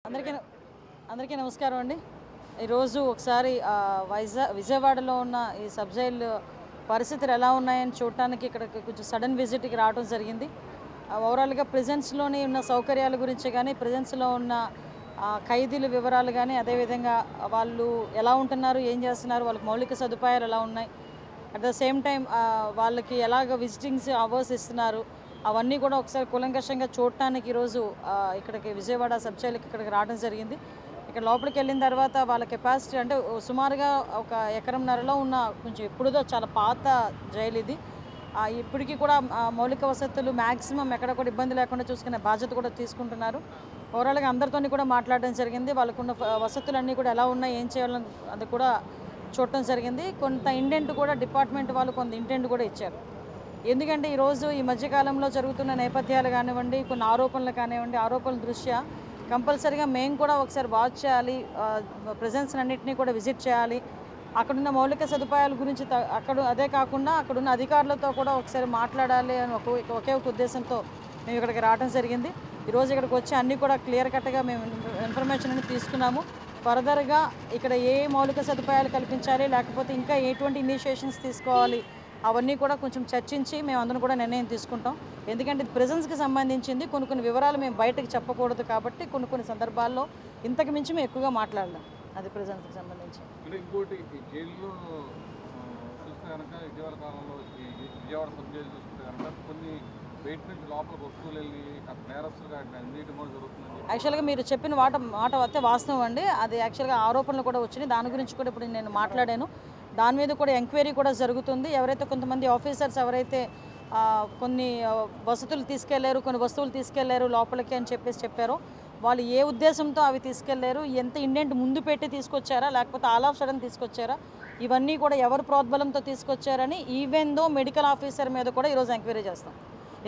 అందరికీ నమస్కారం అండి. ఈరోజు ఒకసారి విజయవాడలో ఉన్న ఈ సబ్ జైల్ పరిస్థితులు ఎలా ఉన్నాయని చూడటానికి ఇక్కడికి కొంచెం సడన్ విజిట్కి రావడం జరిగింది. ఓవరాల్గా ప్రిజెన్స్లోని ఉన్న సౌకర్యాల గురించి కానీ, ప్రిజెన్స్లో ఉన్న ఖైదీల వివరాలు కానీ, అదేవిధంగా వాళ్ళు ఎలా ఉంటున్నారు, ఏం చేస్తున్నారు, వాళ్ళకి మౌలిక సదుపాయాలు ఎలా ఉన్నాయి, అట్ ద సేమ్ టైం వాళ్ళకి ఎలాగ విజిటింగ్స్ అవర్స్ ఇస్తున్నారు, అవన్నీ కూడా ఒకసారి కూలంకషంగా చూడటానికి ఈరోజు ఇక్కడికి విజయవాడ సబ్ జైలుకి ఇక్కడికి రావడం జరిగింది. ఇక్కడ లోపలికి వెళ్ళిన తర్వాత వాళ్ళ కెపాసిటీ అంటే సుమారుగా 1.5 ఎకరంలో ఉన్న కొంచెం ఎప్పుడుదో చాలా పాత జైలు ఇది. ఇప్పటికీ కూడా మౌలిక వసతులు మ్యాక్సిమం ఎక్కడ కూడా ఇబ్బంది లేకుండా చూసుకునే బాధ్యత కూడా తీసుకుంటున్నారు. ఓవరాల్గా అందరితోని కూడా మాట్లాడడం జరిగింది. వాళ్ళకున్న వసతులన్నీ కూడా ఎలా ఉన్నాయి, ఏం చేయాలని అది కూడా చూడటం జరిగింది. కొంత ఇండెంట్ కూడా డిపార్ట్మెంట్ వాళ్ళు కొంత ఇండెంట్ కూడా ఇచ్చారు. ఎందుకంటే ఈరోజు ఈ మధ్యకాలంలో జరుగుతున్న నేపథ్యాలు కానివ్వండి, కొన్ని ఆరోపణలు కానివ్వండి, ఆరోపణల దృష్ట్యా కంపల్సరీగా మేము కూడా ఒకసారి వాచ్ చేయాలి, ప్రెజెన్స్ అన్నింటినీ కూడా విజిట్ చేయాలి, అక్కడున్న మౌలిక సదుపాయాల గురించి అదే కాకుండా అక్కడున్న అధికారులతో కూడా ఒకసారి మాట్లాడాలి అని ఒకే ఒక ఉద్దేశంతో మేము ఇక్కడికి రావడం జరిగింది. ఈరోజు ఇక్కడికి వచ్చి అన్నీ కూడా క్లియర్ కట్గా మేము ఇన్ఫర్మేషన్ అని తీసుకున్నాము. ఫర్దర్గా ఇక్కడ ఏ మౌలిక సదుపాయాలు కల్పించాలి, లేకపోతే ఇంకా ఎటువంటి ఇనిషియేషన్స్ తీసుకోవాలి, అవన్నీ కూడా కొంచెం చర్చించి మేము అందరం కూడా నిర్ణయం తీసుకుంటాం. ఎందుకంటే ఇది ప్రెజెన్స్కి సంబంధించింది, కొన్ని వివరాలు మేము బయటకు చెప్పకూడదు కాబట్టి కొన్ని సందర్భాల్లో ఇంతకు మించి మేము ఎక్కువగా మాట్లాడలేం. అది ప్రెజెన్స్కి సంబంధించి. ఇంకోటి జైల్లో చూస్తే కనుక ఇటీవల కాలంలో విజయవాడ సబ్ జైలు చూస్తే కనుక కొన్ని బయట నుంచి లోపలికి వస్తువులు వెళ్ళి నేరస్తులుగా అన్నిటి కూడా జరుగుతుంది. యాక్చువల్గా మీరు చెప్పిన మాట అయితే వాస్తవం అండి. అది యాక్చువల్గా ఆరోపణలు కూడా వచ్చినాయి. దాని గురించి కూడా ఇప్పుడు నేను మాట్లాడాను. దాని మీద కూడా ఎంక్వైరీ కూడా జరుగుతుంది. ఎవరైతే కొంతమంది ఆఫీసర్స్ ఎవరైతే కొన్ని వసతులు తీసుకెళ్లారు, కొన్ని వస్తువులు తీసుకెళ్లారు లోపలికి అని చెప్పారో, వాళ్ళు ఏ ఉద్దేశంతో అవి తీసుకెళ్లారు, ఎంత ఇండెంట్ ముందు పెట్టి తీసుకొచ్చారా, లేకపోతే ఆల్ ఆఫ్ సడన్ తీసుకొచ్చారా, ఇవన్నీ కూడా ఎవరు ప్రోద్బలంతో తీసుకొచ్చారని ఈవెన్ దో మెడికల్ ఆఫీసర్ మీద కూడా ఈరోజు ఎంక్వైరీ చేస్తాం.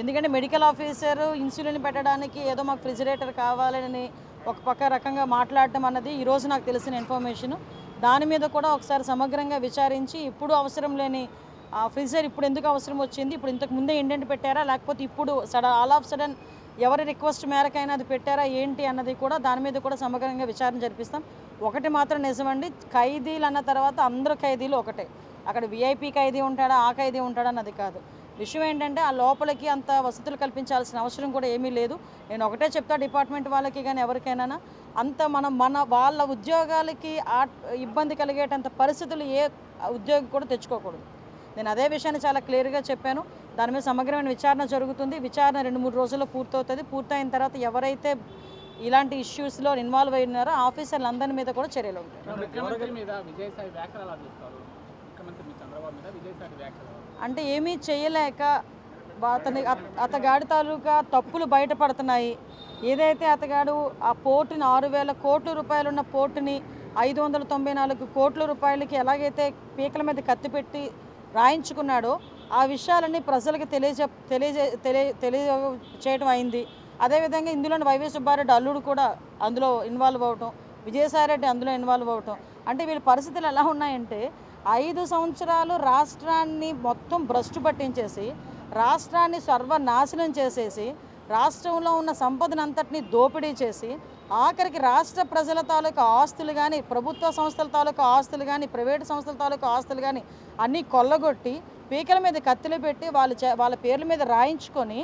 ఎందుకంటే మెడికల్ ఆఫీసర్ ఇన్సులిన్ పెట్టడానికి ఏదో మాకు ఫ్రిజిరేటర్ కావాలని ఒక పక్క రకంగా మాట్లాడటం అన్నది ఈరోజు నాకు తెలిసిన ఇన్ఫర్మేషను. దాని మీద కూడా ఒకసారి సమగ్రంగా విచారించి ఇప్పుడు అవసరం లేని ఫ్రిజర్ ఇప్పుడు ఎందుకు అవసరం వచ్చింది, ఇప్పుడు ఇంతకు ముందే ఇండెంట్ పెట్టారా, లేకపోతే ఇప్పుడు ఆల్ ఆఫ్ సడన్ ఎవరి రిక్వెస్ట్ మేరకైనా అది పెట్టారా ఏంటి అన్నది కూడా దాని మీద కూడా సమగ్రంగా విచారణ జరిపిస్తాం. ఒకటి మాత్రం నిజమండి, ఖైదీలు అన్న తర్వాత అందరూ ఖైదీలు ఒకటే. అక్కడ విఐపి ఖైదీ ఉంటాడా, ఆ ఖైదీ ఉంటాడా అన్నది కాదు. విషయం ఏంటంటే ఆ లోపలికి అంత వసతులు కల్పించాల్సిన అవసరం కూడా ఏమీ లేదు. నేను ఒకటే చెప్తా డిపార్ట్మెంట్ వాళ్ళకి కానీ ఎవరికైనా, అంత వాళ్ళ ఉద్యోగాలకి ఇబ్బంది కలిగేటంత పరిస్థితులు ఏ ఉద్యోగి కూడా తెచ్చుకోకూడదు. నేను అదే విషయాన్ని చాలా క్లియర్గా చెప్పాను. దాని మీద సమగ్రమైన విచారణ జరుగుతుంది. విచారణ 2-3 రోజుల్లో పూర్తవుతుంది. పూర్తయిన తర్వాత ఎవరైతే ఇలాంటి ఇష్యూస్లో ఇన్వాల్వ్ అయినారో ఆఫీసర్లు అందరి మీద కూడా చర్యలు ఉంటాయి. అంటే ఏమీ చేయలేక అతగాడి తాలూకా తప్పులు బయటపడుతున్నాయి. ఏదైతే అతగాడు ఆ పోర్టుని 6,000 కోట్ల రూపాయలున్న పోర్టుని 594 కోట్ల రూపాయలకి ఎలాగైతే పీకల మీద కత్తిపెట్టి రాయించుకున్నాడో ఆ విషయాలన్నీ ప్రజలకు తెలియచేయడం అయింది. అదేవిధంగా ఇందులోని వైవి సుబ్బారెడ్డి అల్లుడు కూడా అందులో ఇన్వాల్వ్ అవటం, విజయసాయిరెడ్డి అందులో ఇన్వాల్వ్ అవటం. అంటే వీళ్ళ పరిస్థితులు ఎలా ఉన్నాయంటే 5 సంవత్సరాలు రాష్ట్రాన్ని మొత్తం భ్రష్టు పట్టించేసి, రాష్ట్రాన్ని సర్వనాశనం చేసేసి, రాష్ట్రంలో ఉన్న సంపదనంతటినీ దోపిడీ చేసి, ఆఖరికి రాష్ట్ర ప్రజల తాలూకా ఆస్తులు కానీ, ప్రభుత్వ సంస్థల తాలూకా ఆస్తులు కానీ, ప్రైవేటు సంస్థల తాలూకా ఆస్తులు కానీ అన్నీ కొల్లగొట్టి పీకల మీద కత్తులు పెట్టి వాళ్ళ పేర్ల మీద రాయించుకొని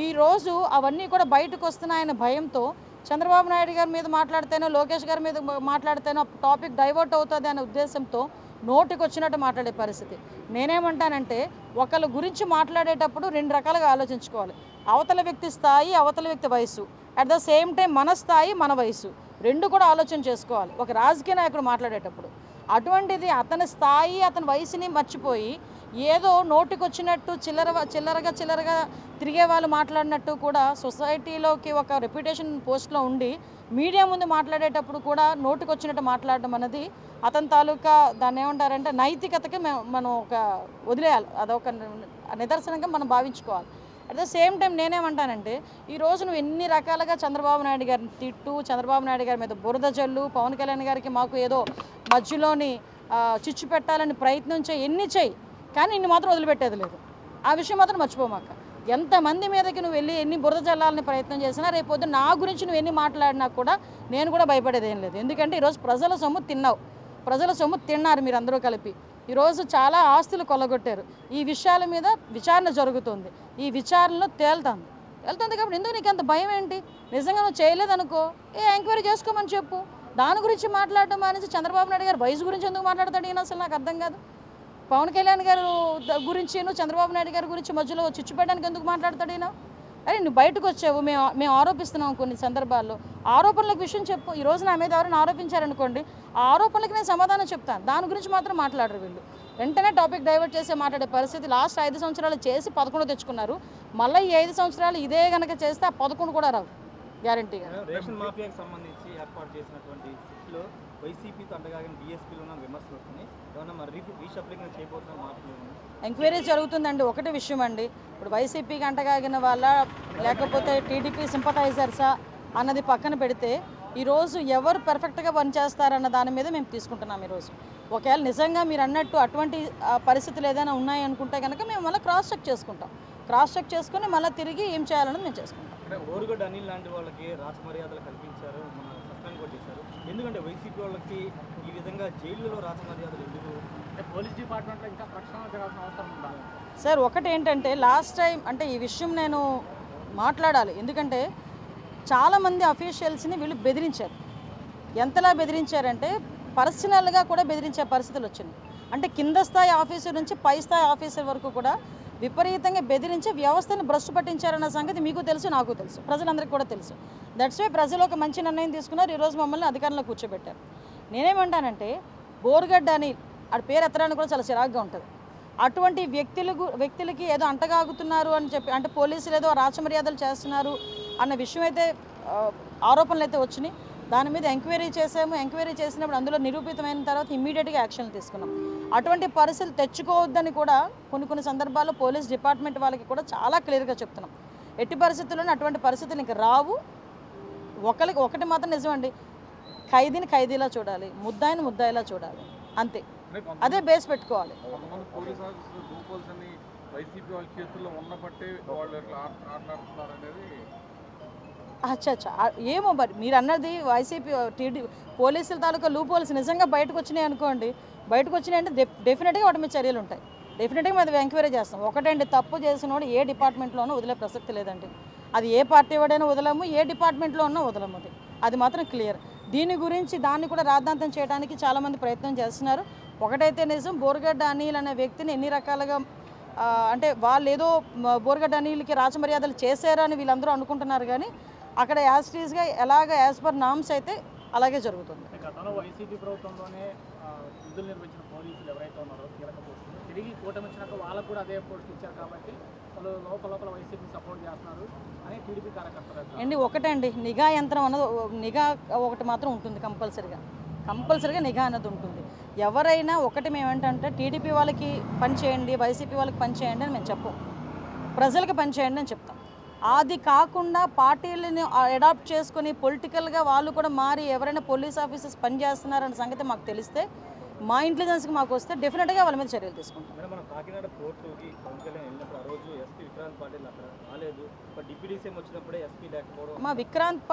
ఈరోజు అవన్నీ కూడా బయటకు వస్తున్నాయన్న భయంతో చంద్రబాబు నాయుడు గారి మీద మాట్లాడితేనో, లోకేష్ గారి మీద మాట్లాడితేనో టాపిక్ డైవర్ట్ అవుతుంది అనే ఉద్దేశంతో నోటికి వచ్చినట్టు మాట్లాడే పరిస్థితి. నేనేమంటానంటే ఒకళ్ళ గురించి మాట్లాడేటప్పుడు 2 రకాలుగా ఆలోచించుకోవాలి. అవతల వ్యక్తి స్థాయి, అవతల వ్యక్తి వయసు, అట్ ద సేమ్ టైం మన స్థాయి, మన వయసు, 2 కూడా ఆలోచన చేసుకోవాలి ఒక రాజకీయ నాయకుడు మాట్లాడేటప్పుడు. అటువంటిది అతని స్థాయి, అతని వయసుని మర్చిపోయి ఏదో నోటికి వచ్చినట్టు చిల్లరగా తిరిగే వాళ్ళు మాట్లాడినట్టు కూడా సొసైటీలోకి ఒక రెప్యుటేషన్ పోస్ట్లో ఉండి మీడియా ముందు మాట్లాడేటప్పుడు కూడా నోటికి వచ్చినట్టు మాట్లాడడం అనేది అతని తాలూకా దాన్ని ఏమంటారంటే నైతికతకి మనం ఒక వదిలేయాలి. అదొక నిదర్శనంగా మనం భావించుకోవాలి. అట్ ద సేమ్ టైం నేనేమంటానంటే ఈరోజు నువ్వు ఎన్ని రకాలుగా చంద్రబాబు నాయుడు గారిని తిట్టు, చంద్రబాబు నాయుడు గారి మీద బురద జల్లు, పవన్ కళ్యాణ్ గారికి మాకు ఏదో మధ్యలోని చిచ్చు పెట్టాలని ప్రయత్నం చేయి, ఎన్ని చేయి, కానీ ఇన్ని మాత్రం వదిలిపెట్టేది లేదు. ఆ విషయం మాత్రం మర్చిపోమాక. ఎంతమంది మీదకి నువ్వు వెళ్ళి ఎన్ని బురద జల్లాలని ప్రయత్నం చేసినా రేపొద్దు నా గురించి నువ్వు ఎన్ని మాట్లాడినా కూడా నేను కూడా భయపడేది ఏం లేదు. ఎందుకంటే ఈరోజు ప్రజల సొమ్ము తిన్నావు, ప్రజల సొమ్ము తిన్నారు మీరు అందరూ కలిపి. ఈరోజు చాలా ఆస్తులు కొల్లగొట్టారు. ఈ విషయాల మీద విచారణ జరుగుతుంది, ఈ విచారణలో వెళ్తుంది కాబట్టి ఎందుకు నీకు అంత భయం ఏంటి? నిజంగా నువ్వు చేయలేదనుకో ఎంక్వైరీ చేసుకోమని చెప్పు. దాని గురించి మాట్లాడడం మానేసి చంద్రబాబు నాయుడు గారు వయసు గురించి ఎందుకు మాట్లాడతాడు ఈయన? అసలు నాకు అర్థం కాదు. పవన్ కళ్యాణ్ గారు గురించి చంద్రబాబు నాయుడు గారి గురించి మధ్యలో చిచ్చు పెట్టడానికి ఎందుకు మాట్లాడతాడు ఈయన? అరే నువ్వు బయటకు వచ్చావు, మేము ఆరోపిస్తున్నాం కొన్ని సందర్భాల్లో. ఆరోపణలకు విషయం చెప్పు. ఈ రోజు నా మీద ఎవరైనా ఆరోపించారనుకోండి, ఆ ఆరోపణలకు నేను సమాధానం చెప్తాను. దాని గురించి మాత్రం మాట్లాడరు వీళ్ళు. వెంటనే టాపిక్ డైవర్ట్ చేసి మాట్లాడే పరిస్థితి. లాస్ట్ 5 సంవత్సరాలు చేసి 11 తెచ్చుకున్నారు. మళ్ళీ ఈ 5 సంవత్సరాలు ఇదే కనుక చేస్తే ఆ 11 కూడా రావు గ్యారంటీగా. రేషన్ మాఫియాకి సంబంధించి ఏర్పాటు చేసినటువంటి సిట్లో వైసీపీతో అంటగాగిన బీఎస్పీలో ఉన్న విమర్శలు వస్తున్నాయి. ఏమన్నా మరి రీషఫ్లింగ్ చేయబోతున్న మార్పులు ఎంక్వైరీ జరుగుతుందండి. ఒకటే విషయం అండి, ఇప్పుడు వైసీపీకి అంటగాగిన వాళ్ళ లేకపోతే టీడీపీ సింపథైజర్సా అన్నది పక్కన పెడితే ఈరోజు ఎవరు పర్ఫెక్ట్గా పనిచేస్తారన్న దాని మీద మేము తీసుకుంటున్నాం. ఈరోజు ఒకవేళ నిజంగా మీరు అన్నట్టు అటువంటి పరిస్థితులు ఏదైనా ఉన్నాయనుకుంటే కనుక మేము మళ్ళీ క్రాస్ చెక్ చేసుకుంటాం. క్రాస్ చెక్ చేసుకుని మళ్ళీ తిరిగి ఏం చేయాలని మేము చేసుకుంటాం. ఓరుగడ్డ అనిల్ లాంటి వాళ్ళకి రాజమర్యాదలు కల్పించారు, మన సస్పెండ్ కూడా చేశారు. ఎందుకంటే వైసీపీ వాళ్ళకి ఈ విధంగా జైలులో రాజమర్యాదలు ఎందుకు? పోలీస్ డిపార్ట్మెంట్లో ఇంకా ప్రక్షాళన జరగాల్సిన అవసరం ఉందా సార్? ఒకటి ఏంటంటే లాస్ట్ టైం అంటే ఈ విషయం నేను మాట్లాడాలి. ఎందుకంటే చాలామంది అఫీషియల్స్ని వీళ్ళు బెదిరించారు. ఎంతలా బెదిరించారంటే పర్సనల్గా కూడా బెదిరించే పరిస్థితులు వచ్చింది. అంటే కింద స్థాయి ఆఫీసర్ నుంచి పై స్థాయి ఆఫీసర్ వరకు కూడా విపరీతంగా బెదిరించి వ్యవస్థని భ్రష్టు పట్టించారన్న సంగతి మీకు తెలుసు, నాకు తెలుసు, ప్రజలందరికీ కూడా తెలుసు. దట్స్ వై ప్రజలు ఒక మంచి నిర్ణయం తీసుకున్నారు. ఈరోజు మమ్మల్ని అధికారంలో కూర్చోబెట్టారు. నేనేమంటానంటే బోర్గడ్డ అని ఆడ పేరు ఎత్తడానికి కూడా చాలా చిరాగ్గా ఉంటుంది. అటువంటి వ్యక్తులకి ఏదో అంటగాగుతున్నారు అని చెప్పి, అంటే పోలీసులు ఏదో రాచమర్యాదలు చేస్తున్నారు అన్న విషయం అయితే ఆరోపణలు అయితే వచ్చినాయి. దాని మీద ఎంక్వైరీ చేసాము. ఎంక్వైరీ చేసినప్పుడు అందులో నిరూపితమైన తర్వాత ఇమ్మీడియట్గా యాక్షన్లు తీసుకున్నాం. అటువంటి పరిస్థితులు తెచ్చుకోవద్దని కూడా కొన్ని సందర్భాల్లో పోలీస్ డిపార్ట్మెంట్ వాళ్ళకి కూడా చాలా క్లియర్గా చెప్తున్నాం. ఎట్టి పరిస్థితుల్లోనే అటువంటి పరిస్థితులు ఇంకా రావు. ఒకటి మాత్రం నిజమండి, ఖైదీని ఖైదీలా చూడాలి, ముద్దాయిని ముద్దాయిలా చూడాలి, అంతే. అదే బేస్ పెట్టుకోవాలి. అచ్చా ఏమో మరి మీరు అన్నది వైసీపీ పోలీసుల తాలూకా లూప్ హోల్స్ నిజంగా బయటకు వచ్చినాయి అనుకోండి. బయటకు వచ్చినాయంటే డెఫినెట్గా వాటి మీద చర్యలు ఉంటాయి. డెఫినెట్గా మేము ఎంక్వైరీ చేస్తాం. ఒకటండి, తప్పు చేసినోడు ఏ డిపార్ట్మెంట్లోనూ వదిలే ప్రసక్తి లేదండి. అది ఏ పార్టీ వాడైనా వదలము, ఏ డిపార్ట్మెంట్లో ఉన్నా వదలము. అది మాత్రం క్లియర్. దీని గురించి దాన్ని కూడా రాద్ధాంతం చేయడానికి చాలామంది ప్రయత్నం చేస్తున్నారు. ఒకటైతే నిజం, బోర్గడ్డ అనిల్ అనే వ్యక్తిని ఎన్ని రకాలుగా అంటే వాళ్ళు ఏదో బోర్గడ్డ అనిల్కి రాచమర్యాదలు చేశారు అని వీళ్ళందరూ అనుకుంటున్నారు. కానీ అక్కడ యాజ్టీజ్గా యాజ్ పర్ నామ్స్ అయితే అలాగే జరుగుతుంది. గతంలో వైసీపీ ప్రభుత్వంలోనే విధులు నిర్వహించిన పోలీసులు ఎవరైతే ఉన్నారో కీలక పోస్టులు తిరిగి కూటమి వచ్చినాక వాళ్ళకు కూడా అదే పోస్టులు ఇచ్చారు. కాబట్టి వాళ్ళు లోపల వైసీపీ సపోర్ట్ చేస్తున్నారు అని టీడీపీ కార్యకర్తలు ఒకటండి, నిఘా యంత్రం అన్నది నిఘా ఒకటి మాత్రం ఉంటుంది. కంపల్సరిగా నిఘా అన్నది ఉంటుంది. ఎవరైనా ఒకటి మేమేంటంటే టీడీపీ వాళ్ళకి పని చేయండి, వైసీపీ వాళ్ళకి పని చేయండి అని మేము చెప్పం, ప్రజలకు పని చేయండి అని చెప్తాం. అది కాకుండా పార్టీలని అడాప్ట్ చేసుకొని పొలిటికల్గా వాళ్ళు కూడా మారి ఎవరైనా పోలీస్ ఆఫీసర్స్ పనిచేస్తున్నారన్న సంగతి మాకు తెలిస్తే, మా ఇంటెలిజెన్స్కి మాకు వస్తే డెఫినెట్గా వాళ్ళ మీద చర్యలు తీసుకుంటాం. మనం కాకినాడ కోర్టుకి పవన్ కళ్యాణ్ వెళ్ళినప్పుడు ఆ రోజు ఎస్పీ విక్రాంత్ పాటిల్ అక్కడ రాలేదు. డిప్యూటీ సీఎం వచ్చినప్పుడే ఎస్పీ లేకపోవడం మా విక్రాంత్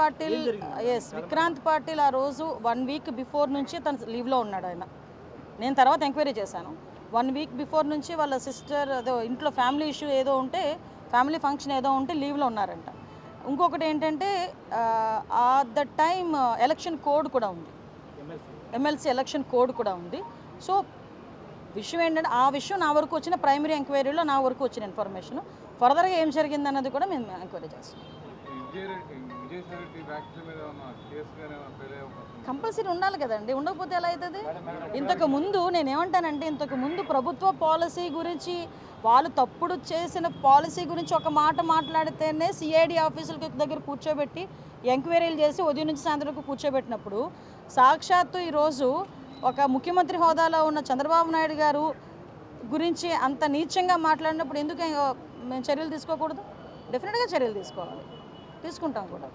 పాటిల్ ఆ రోజు 1 వీక్ బిఫోర్ నుంచి తను లీవ్లో ఉన్నాడు. నేను తర్వాత ఎంక్వైరీ చేశాను. 1 వీక్ బిఫోర్ నుంచి వాళ్ళ సిస్టర్ అదో ఇంట్లో ఫ్యామిలీ ఇష్యూ ఏదో ఉంటే, ఫ్యామిలీ ఫంక్షన్ ఏదో ఉంటే లీవ్లో ఉన్నారంట. ఇంకొకటి ఏంటంటే at the time election code కూడా ఉంది, ఎమ్మెల్సీ ఎలక్షన్ కోడ్ కూడా ఉంది. సో విషయం ఏంటంటే ఆ విషయం నా వరకు వచ్చిన ప్రైమరీ ఎంక్వైరీలో నా వరకు వచ్చిన ఇన్ఫర్మేషన్. ఫర్దర్గా ఏం జరిగింది అన్నది కూడా మేము ఎంక్వైరీ చేస్తాం. కంపల్సరీ ఉండాలి కదండి, ఉండకపోతే ఎలా అవుతుంది? ఇంతకుముందు నేనేమంటానంటే ప్రభుత్వ పాలసీ గురించి వాళ్ళు తప్పుడు చేసిన పాలసీ గురించి ఒక మాట మాట్లాడితేనే సిఐడి ఆఫీసుల దగ్గర కూర్చోబెట్టి ఎంక్వైరీలు చేసి ఉదయం నుంచి సాయంత్రం వరకు కూర్చోబెట్టినప్పుడు, సాక్షాత్తు ఈరోజు ఒక ముఖ్యమంత్రి హోదాలో ఉన్న చంద్రబాబు నాయుడు గారు గురించి అంత నీచంగా మాట్లాడినప్పుడు ఎందుకు మేము చర్యలు తీసుకోకూడదు? డెఫినెట్గా చర్యలు తీసుకుంటాం కూడా.